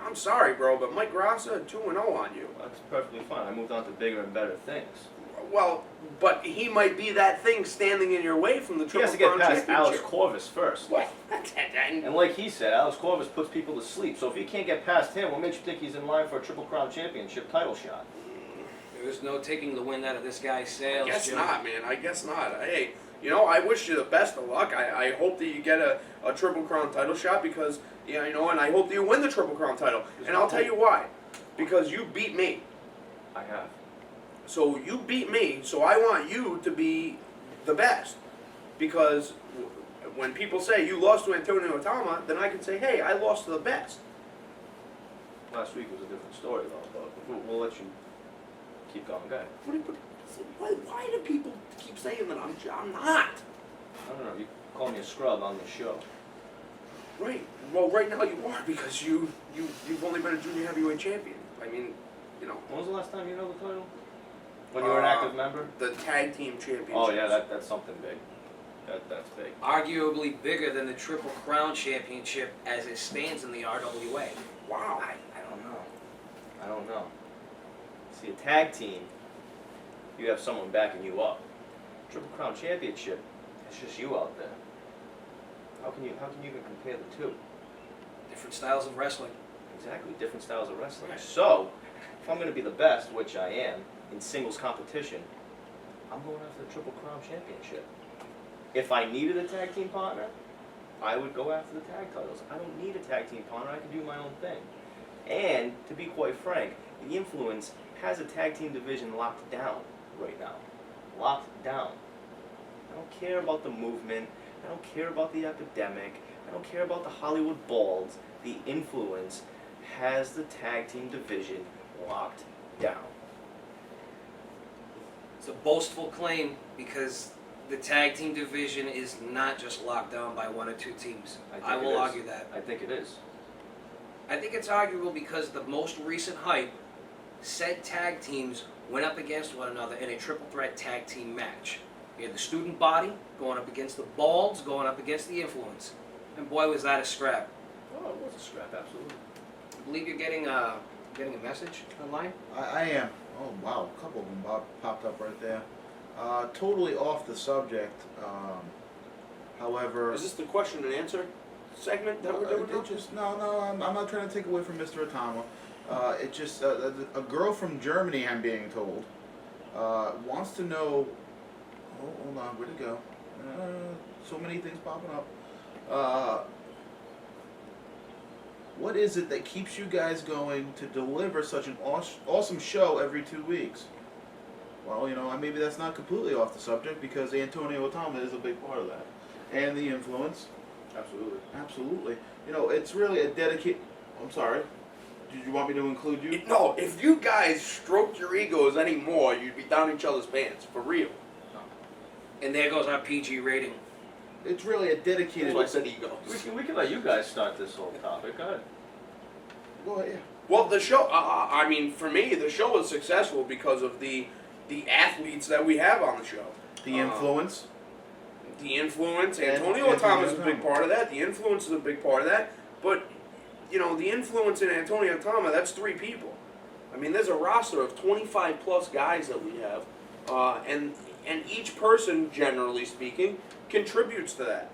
I'm sorry, bro, but Mike Rassa 2-0 on you. That's perfectly fine. I moved on to bigger and better things. Well, but he might be that thing standing in your way from the He Triple has to get Crown past Alex Championship. Corvus first. Well, And like he said, Alex Corvus puts people to sleep. So if he can't get past him, what makes you think he's in line for a Triple Crown Championship title shot? There's no taking the wind out of this guy's sails. I guess Jim. not, man. I guess not. Hey, I wish you the best of luck. I hope that you get a Triple Crown title shot because, and I hope that you win the Triple Crown title. And I'll tell you why. Because you beat me. I have. So you beat me, so I want you to be the best. Because when people say you lost to Antonio Atama, then I can say, hey, I lost to the best. Last week was a different story though, but we'll let you keep going. Go ahead. Why do people keep saying that I'm not? I don't know. You call me a scrub on the show. Right. Well, right now you are because you've only been a junior heavyweight champion. I mean, When was the last time you held the title? When you were an active member? The tag team championship. Oh yeah, that's something big. That's big. Arguably bigger than the Triple Crown Championship as it stands in the RWA. Wow. I don't know. See, a tag team, you have someone backing you up. Triple Crown Championship, it's just you out there. How can you even compare the two? Different styles of wrestling. Exactly, different styles of wrestling. Right. So, if I'm going to be the best, which I am, in singles competition, I'm going after the Triple Crown Championship. If I needed a tag team partner, I would go after the tag titles. I don't need a tag team partner, I can do my own thing. And, to be quite frank, the Influence has a tag team division locked down right now. Locked down. I don't care about the movement, I don't care about the epidemic, I don't care about the Hollywood Balds. The Influence has the tag team division locked down. It's a boastful claim because the tag team division is not just locked down by one or two teams. I will argue that. I think it is. I think it's arguable because the most recent hype, said tag teams went up against one another in a triple threat tag team match. You had the Student Body going up against the Balds, going up against the Influence. And boy, was that a scrap. Oh, it was a scrap, absolutely. I believe you're getting a message online? I am. Oh, wow. A couple of them popped up right there. Totally off the subject. However... Is this the question and answer segment that we're doing now? No, I'm not trying to take away from Mr. Atama. It just, a girl from Germany, I'm being told, wants to know... Oh, hold on, where'd it go? So many things popping up. What is it that keeps you guys going to deliver such an awesome show every 2 weeks? Well, maybe that's not completely off the subject because Antonio Atama is a big part of that. And the Influence. Absolutely. Absolutely. It's really a dedicated... I'm sorry. Did you want me to include you? No, if you guys stroked your egos anymore, you'd be down each other's pants. For real. And there goes our PG rating. It's really a dedicated... That's why I said egos. We can let you guys start this whole topic. Go ahead. Go ahead, yeah. Well, the show, for me, the show is successful because of the athletes that we have on the show. The Influence. The Influence. And Antonio Atama is a Antonio big part of that. The Influence is a big part of that. But, the Influence and Antonio Atama, that's 3 people. I mean, there's a roster of 25 plus guys that we have. And each person, generally speaking, contributes to that.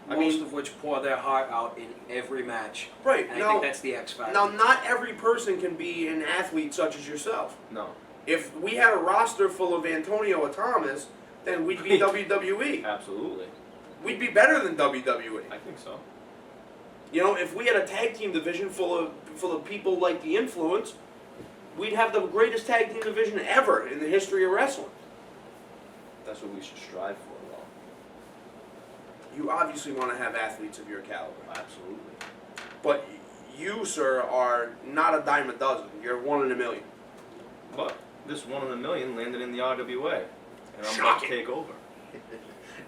Most of which pour their heart out in every match. Right. And I think that's the X factor. Now, not every person can be an athlete such as yourself. No. If we had a roster full of Antonio Atamas, then we'd be WWE. Absolutely. We'd be better than WWE. I think so. If we had a tag team division full of people like the Influence, we'd have the greatest tag team division ever in the history of wrestling. That's what we should strive for, though. You obviously want to have athletes of your caliber. Absolutely. But you, sir, are not a dime a dozen. You're 1 in a million. But this 1 in a million landed in the RWA, and I'm about to Shocking. take over.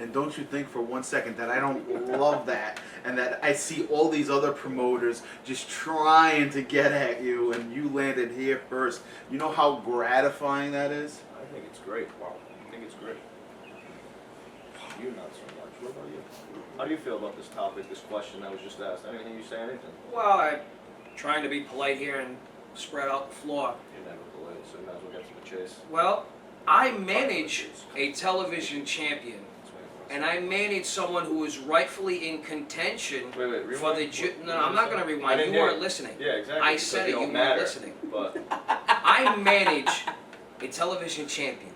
And don't you think for 1 second that I don't love that, and that I see all these other promoters just trying to get at you, and you landed here first. You know how gratifying that is? I think it's great. Wow. I think it's great. You not so much. What about you? How do you feel about this topic, this question that was just asked? I didn't hear you say anything. Well, I'm trying to be polite here and spread out the floor. You're never polite, so you might as well get to the chase. Well, I manage a television champion, That's what it was. and I manage someone who is rightfully in contention Wait, for rewind. the. What No, I'm not going to I rewind. didn't You hear weren't it. listening. Yeah, exactly. I because said it. You don't weren't matter. listening. But I manage a television champion.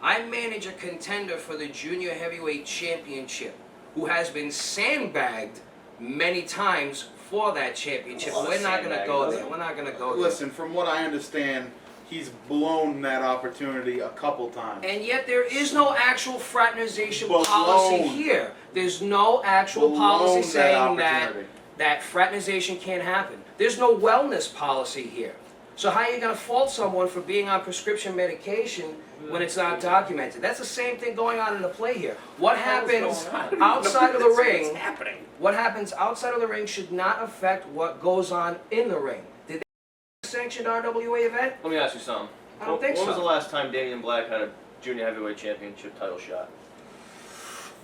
I manage a contender for the junior heavyweight championship who has been sandbagged many times for that championship. A lot of We're not going to sandbagging, go isn't there. it? We're not going to go there. Listen, from what I understand, he's blown that opportunity a couple times. And yet there is no actual fraternization Blown. policy here. There's no actual policy Blown that saying that opportunity. that fraternization can't happen. There's no wellness policy here. So how are you going to fault someone for being on prescription medication when it's not documented? That's the same thing going on in the play here. What happens outside of the ring? What's happening? What happens outside of the ring should not affect what goes on in the ring. Did they sanction RWA event? let me ask you something. I don't think when was so. the last time Damian Black had a junior heavyweight championship title shot?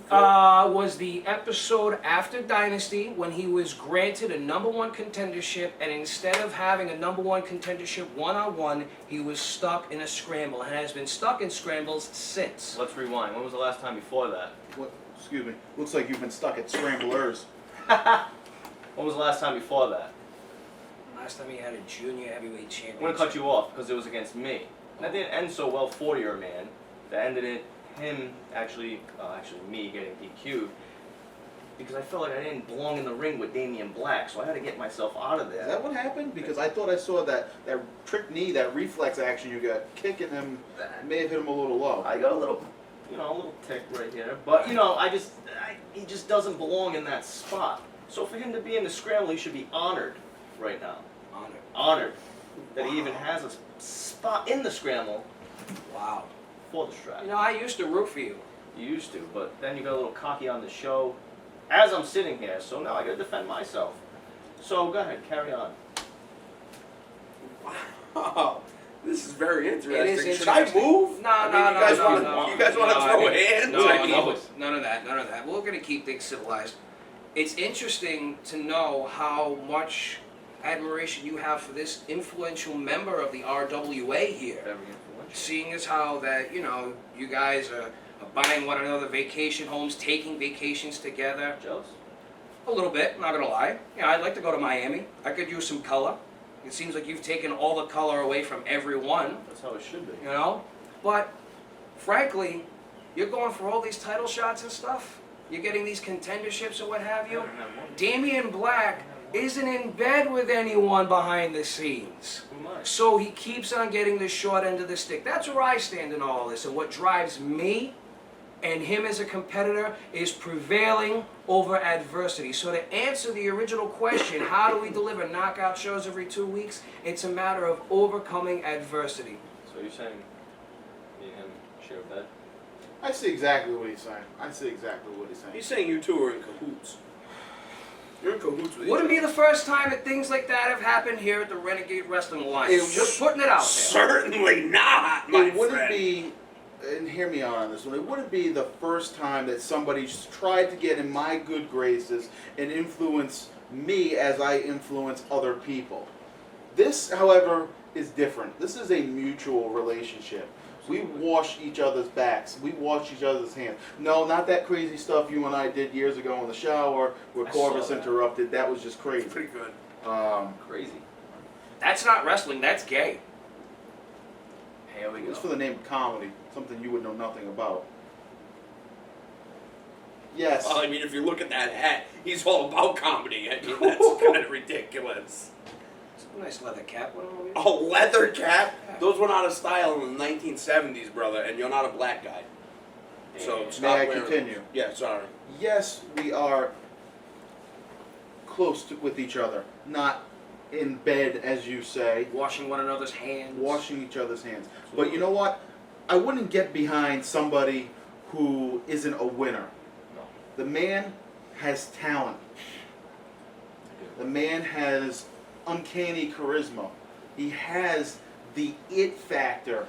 Was the episode after Dynasty when he was granted a #1 contendership, and instead of having a #1 contendership one-on-one, he was stuck in a scramble and has been stuck in scrambles since. Let's rewind. When was the last time before that? What? Excuse me. Looks like you've been stuck at Scramblers. When was the last time before that? Last time he had a junior heavyweight I'm championship. going to cut you off because it was against me. That didn't end so well for your man. That ended in him actually me getting DQ'd because I felt like I didn't belong in the ring with Damian Black, so I had to get myself out of there. Is that what happened? Because I thought I saw that trick knee, that reflex action you got kicking him. May have hit him a little low. I got a little tick right here, but he just doesn't belong in that spot. So for him to be in the scramble, he should be honored right now. Honored that he even has a spot in the scramble Wow. for the strap. You know, I used to root for you. You used to, but then you got a little cocky on the show as I'm sitting here, so now I gotta defend myself. So go ahead, carry on. Wow. This is very interesting. It is Should I interesting. move? No, I mean, no, you guys no, wanna, no. You guys want to No, throw I mean, hands? No, I mean, no, none of that, none of that. We're going to keep things civilized. It's interesting to know how much admiration you have for this influential member of the RWA here. Very influential. Seeing as how that, you guys are buying one another vacation homes, taking vacations together. Jealous? A little bit, not gonna lie. I'd like to go to Miami. I could use some color. It seems like you've taken all the color away from everyone, That's how it should be. But, frankly, you're going for all these title shots and stuff. You're getting these contenderships or what have you. Damian Black isn't in bed with anyone behind the scenes. Who am I? So he keeps on getting the short end of the stick. That's where I stand in all this. And what drives me and him as a competitor is prevailing over adversity. So to answer the original question, how do we deliver knockout shows every 2 weeks? It's a matter of overcoming adversity. So you're saying me and him share a bed? I see exactly what he's saying. He's saying you two are in cahoots. You're in cahoots with each Wouldn't be other. the first time that things like that have happened here at the Renegade Wrestling Alliance. It Just putting it out there. Certainly not, my It wouldn't friend. be, and hear me out on this one, it wouldn't be the first time that somebody's tried to get in my good graces and influence me as I influence other people. This, however, is different. This is a mutual relationship. We wash each other's backs. We wash each other's hands. No, not that crazy stuff you and I did years ago in the shower where I Corvus saw that. interrupted. That was just crazy. Pretty good. Crazy. That's not wrestling, that's gay. Here we go. It's for the name of comedy, something you would know nothing about. Yes. Well, I mean, if you look at that hat, he's all about comedy. I mean, that's kind of ridiculous. It's a nice leather cap. What am I A leather cap? Those went out of style in the 1970s, brother, and you're not a black guy. So And stop May I wearing continue? those. Yeah, sorry. Yes, we are close with each other, not in bed, as you say, Washing one another's hands. washing each other's hands. But you know what? I wouldn't get behind somebody who isn't a winner. No. The man has talent. The man has uncanny charisma. He has the it factor.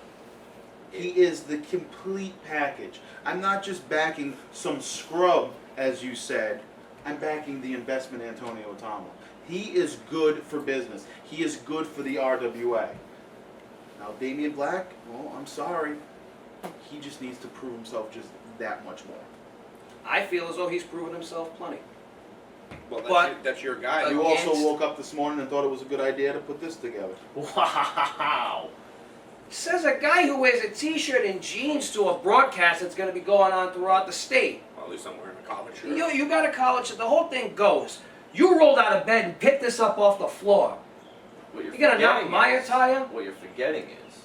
He is the complete package. I'm not just backing some scrub, as you said. I'm backing the investment Antonio Tama. He is good for business. He is good for the RWA. Now, Damian Black, well, I'm sorry. He just needs to prove himself just that much more. I feel as though he's proven himself plenty. Well, But- that's your guy. You also Against- woke up this morning and thought it was a good idea to put this together. Wow. Says a guy who wears a t-shirt and jeans to a broadcast that's going to be going on throughout the state. Well, at least I'm wearing a collared shirt. You got a college, the whole thing goes. You rolled out of bed and picked this up off the floor. what you're You gonna knock forgetting my is- attire? What you're forgetting is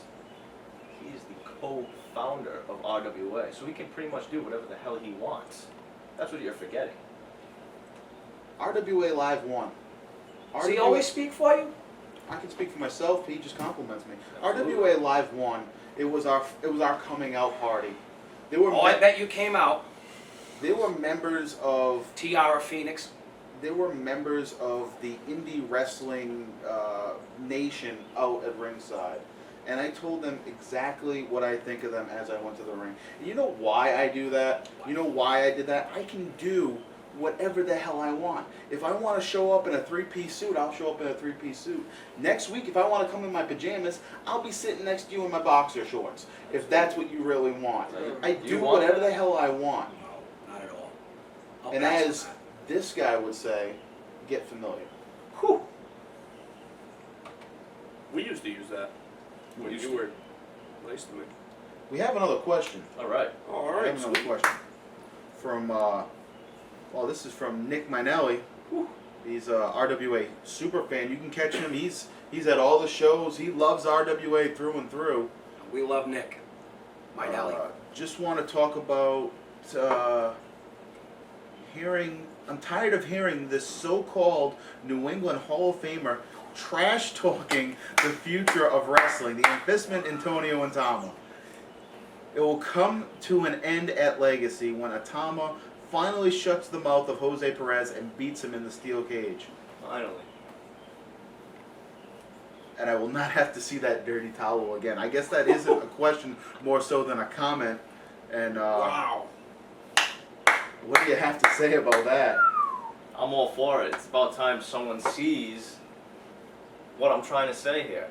he's the co-founder of RWA, so he can pretty much do whatever the hell he wants. That's what you're forgetting. RWA Live won. Does he always speak for you? I can speak for myself. He just compliments me. Absolutely. RWA Live won. It was our coming out party. They were Oh, I bet you came out. they were members of Tiara Phoenix. they were members of the indie wrestling nation out at ringside. And I told them exactly what I think of them as I went to the ring. And you know why I do that? You know why I did that? I can do whatever the hell I want. If I want to show up in a three-piece suit, I'll show up in a three-piece suit. Next week, if I want to come in my pajamas, I'll be sitting next to you in my boxer shorts. If that's what you really want. I You do want whatever that? the hell I want. No, not at all. And as this guy would say, get familiar. Whew. We used to use that when used you to. were nice to me. We have another question. All right. Oh, all I right, have another sweet. question from, well, this is from Nick Minelli. He's a RWA super fan. You can catch him. He's at all the shows. He loves RWA through and through. We love Nick. My Nelly. Just want to talk about hearing. I'm tired of hearing this so-called New England Hall of Famer trash talking the future of wrestling. The investment Antonio Tama. It will come to an end at Legacy when Atama finally shuts the mouth of Jose Perez and beats him in the steel cage. Finally. And I will not have to see that dirty towel again. I guess that isn't a question more so than a comment. And Wow. what do you have to say about that? I'm all for it. It's about time someone sees what I'm trying to say here.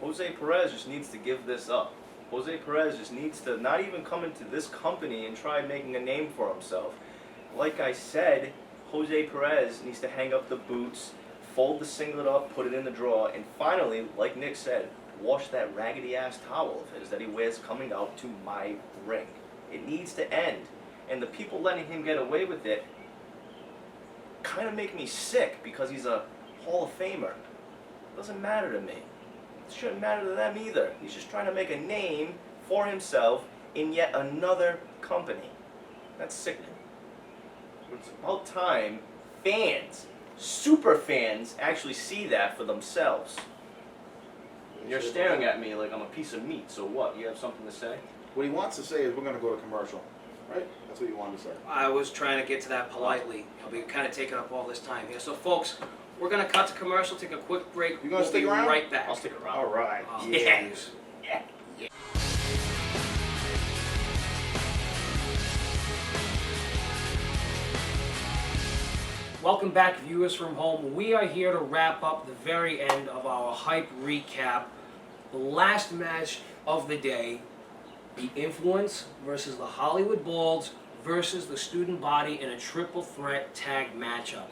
Jose Perez just needs to give this up. Jose Perez just needs to not even come into this company and try making a name for himself. Like I said, Jose Perez needs to hang up the boots, fold the singlet up, put it in the drawer, and finally, like Nick said, wash that raggedy ass towel of his that he wears coming out to my ring. It needs to end. And the people letting him get away with it kind of make me sick because he's a Hall of Famer. It doesn't matter to me. It shouldn't matter to them either. He's just trying to make a name for himself in yet another company. That's sickening. It's about time fans, super fans, actually see that for themselves. You're staring at me like I'm a piece of meat, so what? You have something to say? What he wants to say is we're going to go to commercial. Right? That's what you wanted to say. I was trying to get to that politely. I'll be kind of taking up all this time here. So, folks, we're going to cut to commercial, take a quick break. You gonna We'll stick be around? right back. I'll stick around. All right. Oh, Yes. jeez. Welcome back, viewers from home. We are here to wrap up the very end of our hype recap. The last match of the day, the Influence versus the Hollywood Balls versus the Student Body in a triple threat tag matchup.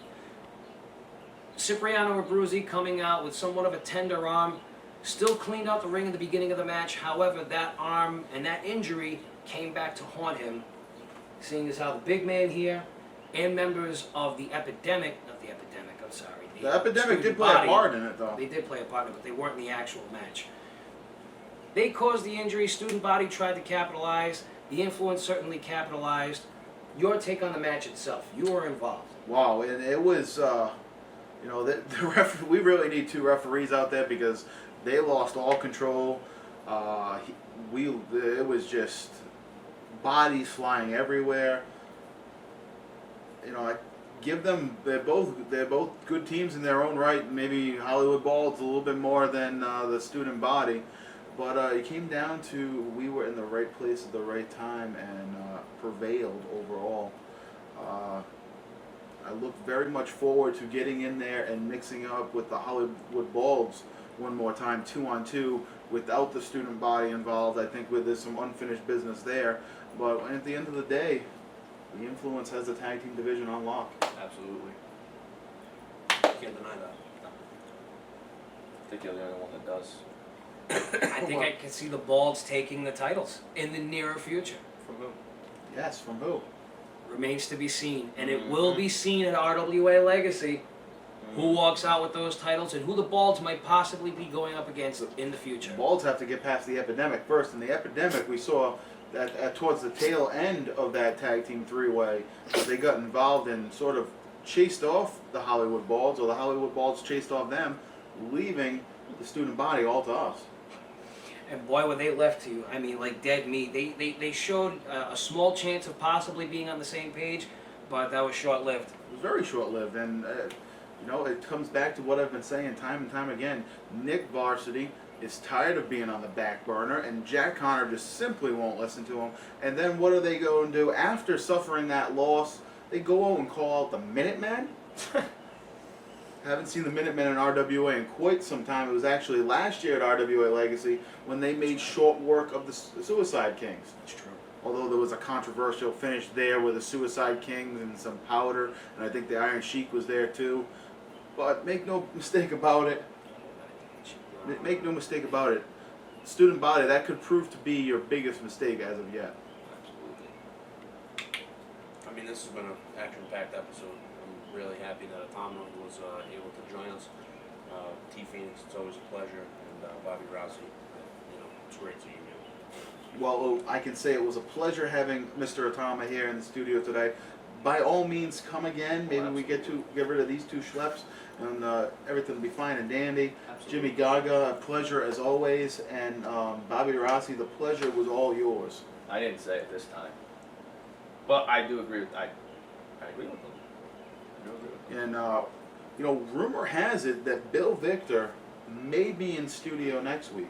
Cipriano Abruzzi coming out with somewhat of a tender arm, still cleaned out the ring at the beginning of the match. However, that arm and that injury came back to haunt him, seeing as how the big man here and members of the Epidemic, not the Epidemic, I'm sorry. The Epidemic Student did play a Body, part in it, though. They did play a part in it, but they weren't in the actual match. They caused the injury. Student Body tried to capitalize. The Influence certainly capitalized. Your take on the match itself. You were involved. Wow, and it was, we really need two referees out there because they lost all control. It was just bodies flying everywhere. I give them. They're both good teams in their own right. Maybe Hollywood Ball's a little bit more than the student body, but it came down to we were in the right place at the right time and prevailed overall. I look very much forward to getting in there and mixing up with the Hollywood Balls one more time, 2-on-2, without the student body involved. I think there's some unfinished business there, but at the end of the day, the Influence has the tag team division on lock. Absolutely. Can't deny that. I think you're the only one that does. I think I can see the Balds taking the titles in the nearer future. From who? Yes, from who? Remains to be seen, and it will be seen at RWA Legacy who walks out with those titles and who the Balds might possibly be going up against in the future. Balls have to get past the epidemic first, and the epidemic we saw that towards the tail end of that tag team three-way, they got involved and sort of chased off the Hollywood Balls, or the Hollywood Balls chased off them, leaving the student body all to us. And boy, were they left to you. I mean, like dead meat. They showed a small chance of possibly being on the same page, but that was short-lived. It was very short-lived, and it comes back to what I've been saying time and time again. Nick Varsity is tired of being on the back burner, and Jack Connor just simply won't listen to him. And then what do they go and do after suffering that loss? They go and call out the Minutemen. Haven't seen the Minutemen in RWA in quite some time. It was actually last year at RWA Legacy when they made short work of the Suicide Kings. That's true. Although there was a controversial finish there with the Suicide Kings and some powder, and I think the Iron Sheik was there too. But make no mistake about it. Make no mistake about it. Student body, that could prove to be your biggest mistake as of yet. Absolutely. I mean, this has been an action-packed episode. I'm really happy that Atama was able to join us. T Phoenix, it's always a pleasure, and Bobby Rossi, it's great seeing you. Well, I can say it was a pleasure having Mr. Atama here in the studio today. By all means, come again. Maybe we get rid of these two schleps, and everything will be fine and dandy. Absolutely. Jimmy Gaga, a pleasure as always, and Bobby Rossi, the pleasure was all yours. I didn't say it this time, but I do agree with. I agree with them. I do agree with them. And rumor has it that Bill Victor may be in studio next week.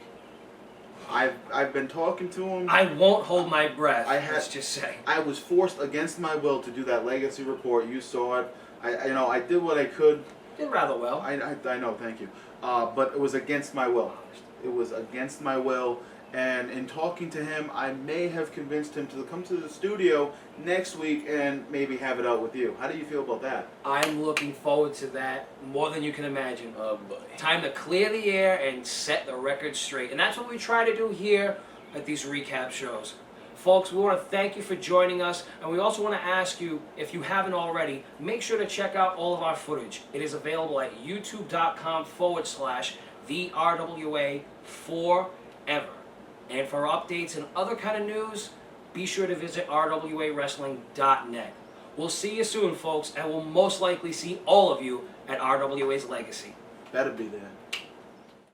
I've been talking to him. I won't hold my breath. Let's just say. I was forced against my will to do that legacy report. You saw it. I did what I could. Did rather well. I know, thank you. But it was against my will. It was against my will. And in talking to him, I may have convinced him to come to the studio next week and maybe have it out with you. How do you feel about that? I'm looking forward to that more than you can imagine. Time to clear the air and set the record straight. And that's what we try to do here at these recap shows. Folks, we want to thank you for joining us, and we also want to ask you, if you haven't already, make sure to check out all of our footage. It is available at youtube.com/the RWA forever. And for updates and other kind of news, be sure to visit rwawrestling.net. We'll see you soon, folks, and we'll most likely see all of you at RWA's Legacy. Better be there.